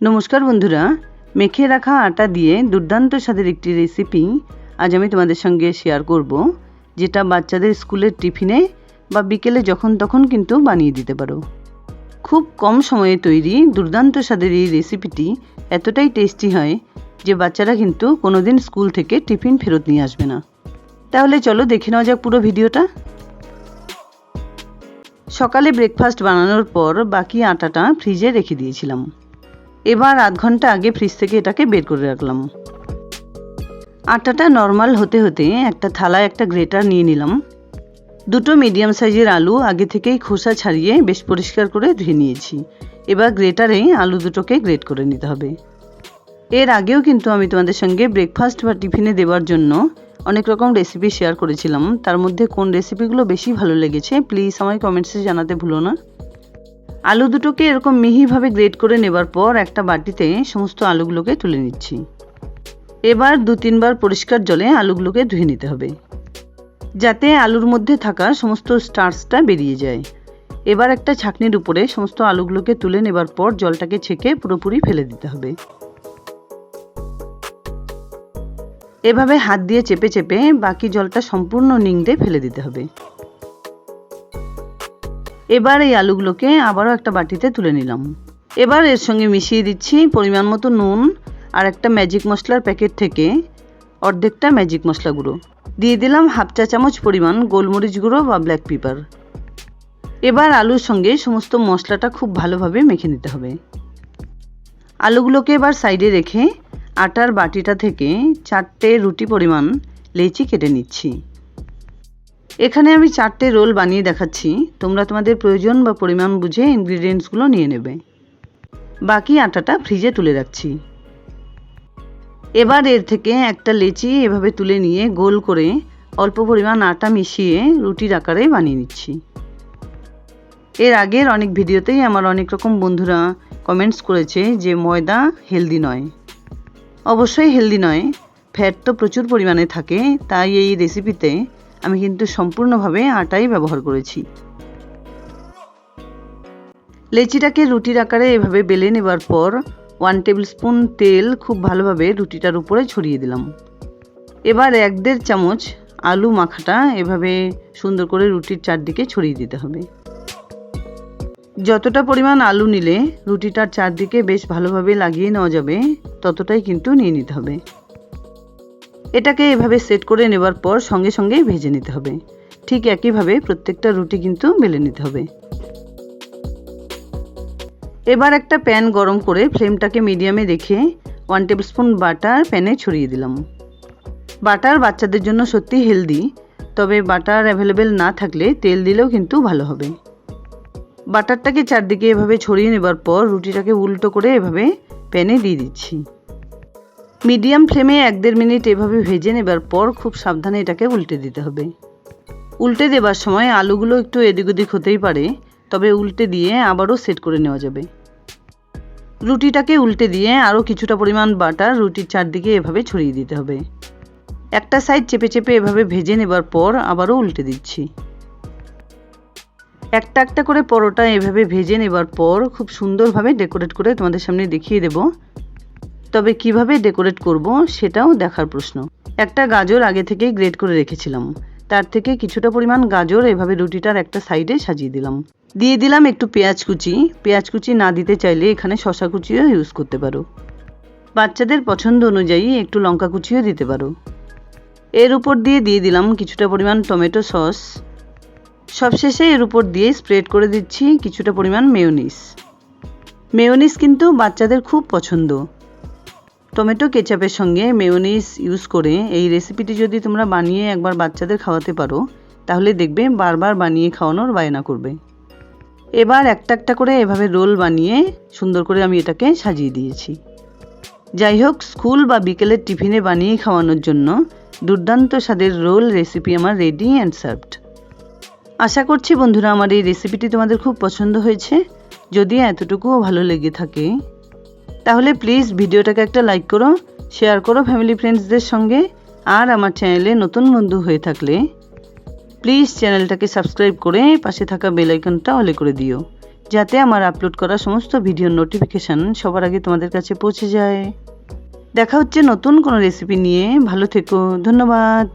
নমস্কার বন্ধুরা, মেখে রাখা আটা দিয়ে দুর্দান্ত স্বাদের একটি রেসিপি আজ আমি তোমাদের সঙ্গে শেয়ার করব, যেটা বাচ্চাদের স্কুলের টিফিনে বা বিকেলে যখন তখন কিন্তু বানিয়ে দিতে পারো। খুব কম সময়ে তৈরি দুর্দান্ত স্বাদের এই রেসিপিটি এতটাই টেস্টি হয় যে বাচ্চারা কিন্তু কোনোদিন স্কুল থেকে টিফিন ফেরত নিয়ে আসবে না। তাহলে চলো দেখে নেওয়া যাক পুরো ভিডিওটা। সকালে ব্রেকফাস্ট বানানোর পর বাকি আটাটা ফ্রিজে রেখে দিয়েছিলাম। এবার আধ ঘন্টা আগে ফ্রিজ থেকে এটাকে বের করে রাখলাম। আটাটা নর্মাল হতে হতে একটা থালায় একটা গ্রেটার নিয়ে নিলাম। দুটো মিডিয়াম সাইজের আলু আগে থেকেই খোসা ছাড়িয়ে বেশ পরিষ্কার করে ধুয়ে নিয়েছি। এবার গ্রেটারে আলু দুটোকে গ্রেট করে নিতে হবে। এর আগেও কিন্তু আমি তোমাদের সঙ্গে ব্রেকফাস্ট বা টিফিনে দেওয়ার জন্য অনেক রকম রেসিপি শেয়ার করেছিলাম। তার মধ্যে কোন রেসিপিগুলো বেশি ভালো লেগেছে প্লিজ আমায় কমেন্টসে জানাতে ভুলো না। আলু দুটোকে এরকম মিহিভাবে গ্রেট করে নেবার পর একটা বাটিতে সমস্ত আলুগুলোকে তুলে নিচ্ছি। এবার 2-3 বার পরিষ্কার জলে আলুগুলোকে ধুয়ে নিতে হবে, যাতে আলুর মধ্যে থাকা সমস্ত স্টার্চটা বেরিয়ে যায়। এবার একটা ছাঁকনির উপরে সমস্ত আলুগুলোকে তুলে নেবার পর জলটাকে ছেঁকে পুরোপুরি ফেলে দিতে হবে। এভাবে হাত দিয়ে চেপে চেপে বাকি জলটা সম্পূর্ণ নিংড়ে ফেলে দিতে হবে। এবার এই আলুগুলোকে আবারও একটা বাটিতে তুলে নিলাম। এবার এর সঙ্গে মিশিয়ে দিচ্ছি পরিমাণ মতো নুন আর একটা ম্যাজিক মশলার প্যাকেট থেকে অর্ধেকটা ম্যাজিক মশলা গুঁড়ো দিয়ে দিলাম, 1/2 চা চামচ পরিমাণ গোলমরিচ গুঁড়ো বা ব্ল্যাক পেপার। এবার আলুর সঙ্গে সমস্ত মশলাটা খুব ভালোভাবে মেখে নিতে হবে। আলুগুলোকে এবার সাইডে রেখে আটার বাটিটা থেকে 4টে রুটি পরিমাণ লেচি কেটে নিচ্ছি। এখানে আমি 4টে রোল বানিয়ে দেখাচ্ছি, তোমরা তোমাদের প্রয়োজন বা পরিমাণ বুঝে ইনগ্রিডিয়েন্টসগুলো নিয়ে নেবে। বাকি আটাটা ফ্রিজে তুলে রাখছি। এবার এর থেকে একটা লেচি এভাবে তুলে নিয়ে গোল করে অল্প পরিমাণ আটা মিশিয়ে রুটির আকারে বানিয়ে নিচ্ছি। এর আগের অনেক ভিডিওতেই আমার অনেক রকম বন্ধুরা কমেন্টস করেছে যে ময়দা হেলদি নয়। অবশ্যই হেলদি নয়, ফ্যাট তো প্রচুর পরিমাণে থাকে, তাই এই রেসিপিতে আমি কিন্তু সম্পূর্ণভাবে আটাই ব্যবহার করেছি। লেচিটাকে রুটির আকারে এভাবে বেলে নেবার পর 1 টেবিল স্পুন তেল খুব ভালোভাবে রুটিটার উপরে ছড়িয়ে দিলাম। এবার 1-1.5 চামচ আলু মাখাটা এভাবে সুন্দর করে রুটির চারদিকে ছড়িয়ে দিতে হবে। যতটা পরিমাণ আলু নিলে রুটিটার চারদিকে বেশ ভালোভাবে লাগিয়ে নেওয়া যাবে ততটাই কিন্তু নিয়ে নিতে হবে। এটাকে এভাবে সেট করে নেবার পর সঙ্গে সঙ্গে ভেজে নিতে হবে। ঠিক একইভাবে প্রত্যেকটা রুটি কিন্তু বেলে নিতে হবে। এবার একটা প্যান গরম করে ফ্লেমটাকে মিডিয়ামে রেখে 1 টেবিল স্পুন বাটার প্যানে ছড়িয়ে দিলাম। বাটার বাচ্চাদের জন্য সত্যি হেলদি, তবে বাটার অ্যাভেলেবেল না থাকলে তেল দিলেও কিন্তু ভালো হবে। বাটারটাকে চারদিকে এভাবে ছড়িয়ে নেবার পর রুটিটাকে উল্টো করে এভাবে প্যানে দিয়ে দিচ্ছি। মিডিয়াম ফ্লেমে 1-1.5 মিনিট এভাবে ভেজে নেবার পর খুব সাবধানে এটাকে উল্টে দিতে হবে। উল্টে দেবার সময় আলুগুলো একটু এদিক ওদিক হতেই পারে, তবে উল্টে দিয়ে আবারও সেট করে নেওয়া যাবে। রুটিটাকে উল্টে দিয়ে আরও কিছুটা পরিমাণ বাটার রুটির চারদিকে এভাবে ছড়িয়ে দিতে হবে। একটা সাইড চেপে চেপে এভাবে ভেজে নেবার পর আবারও উল্টে দিচ্ছি। একটা একটা করে পরোটা এভাবে ভেজে নেবার পর খুব সুন্দরভাবে ডেকোরেট করে তোমাদের সামনে দেখিয়ে দেব। তবে কিভাবে ডেকোরেট করব সেটাও দেখার প্রশ্ন। একটা গাজর আগে থেকেই গ্রেট করে রেখেছিলাম, তার থেকে কিছুটা পরিমাণ গাজর এভাবে রুটিটার একটা সাইডে সাজিয়ে দিলাম। দিয়ে দিলাম একটু পেঁয়াজ কুচি। পেঁয়াজ কুচি না দিতে চাইলে এখানে শসা কুচিও ইউজ করতে পারো। বাচ্চাদের পছন্দ অনুযায়ী একটু লঙ্কা কুচিও দিতে পারো। এর উপর দিয়ে দিলাম কিছুটা পরিমাণ টমেটো সস। সবশেষে এর উপর দিয়ে স্প্রেড করে দিচ্ছি কিছুটা পরিমাণ মেয়োনিজ। মেয়োনিজ কিন্তু বাচ্চাদের খুব পছন্দ। টমেটো কেচাপের সঙ্গে মেয়োনিজ ইউজ করে এই রেসিপিটি যদি তোমরা বানিয়ে একবার বাচ্চাদের খাওয়াতে পারো তাহলে দেখবে বারবার বানিয়ে খাওয়ানোর বায়না করবে। এবার একটা একটা করে এভাবে রোল বানিয়ে সুন্দর করে আমি এটাকে সাজিয়ে দিয়েছি। যাই হোক, স্কুল বা বিকেলের টিফিনে বানিয়ে খাওয়ানোর জন্য দুর্দান্ত স্বাদের রোল রেসিপি আমার রেডি অ্যান্ড সার্ভড। আশা করছি বন্ধুরা আমার এই রেসিপিটি তোমাদের খুব পছন্দ হয়েছে। যদি এতটুকুও ভালো লেগে থাকে তাহলে প্লিজ ভিডিওটাকে একটা লাইক করো, শেয়ার করো ফ্যামিলি ফ্রেন্ডসদের সঙ্গে। আর আমার চ্যানেলে নতুন বন্ধু হয়ে থাকলে প্লিজ চ্যানেলটাকে সাবস্ক্রাইব করে পাশে থাকা বেল আইকনটা অলে করে দিও, যাতে আমার আপলোড করা সমস্ত ভিডিওর নোটিফিকেশান সবার আগে তোমাদের কাছে পৌঁছে যায়। দেখা হচ্ছে নতুন কোনো রেসিপি নিয়ে। ভালো থেকো, ধন্যবাদ।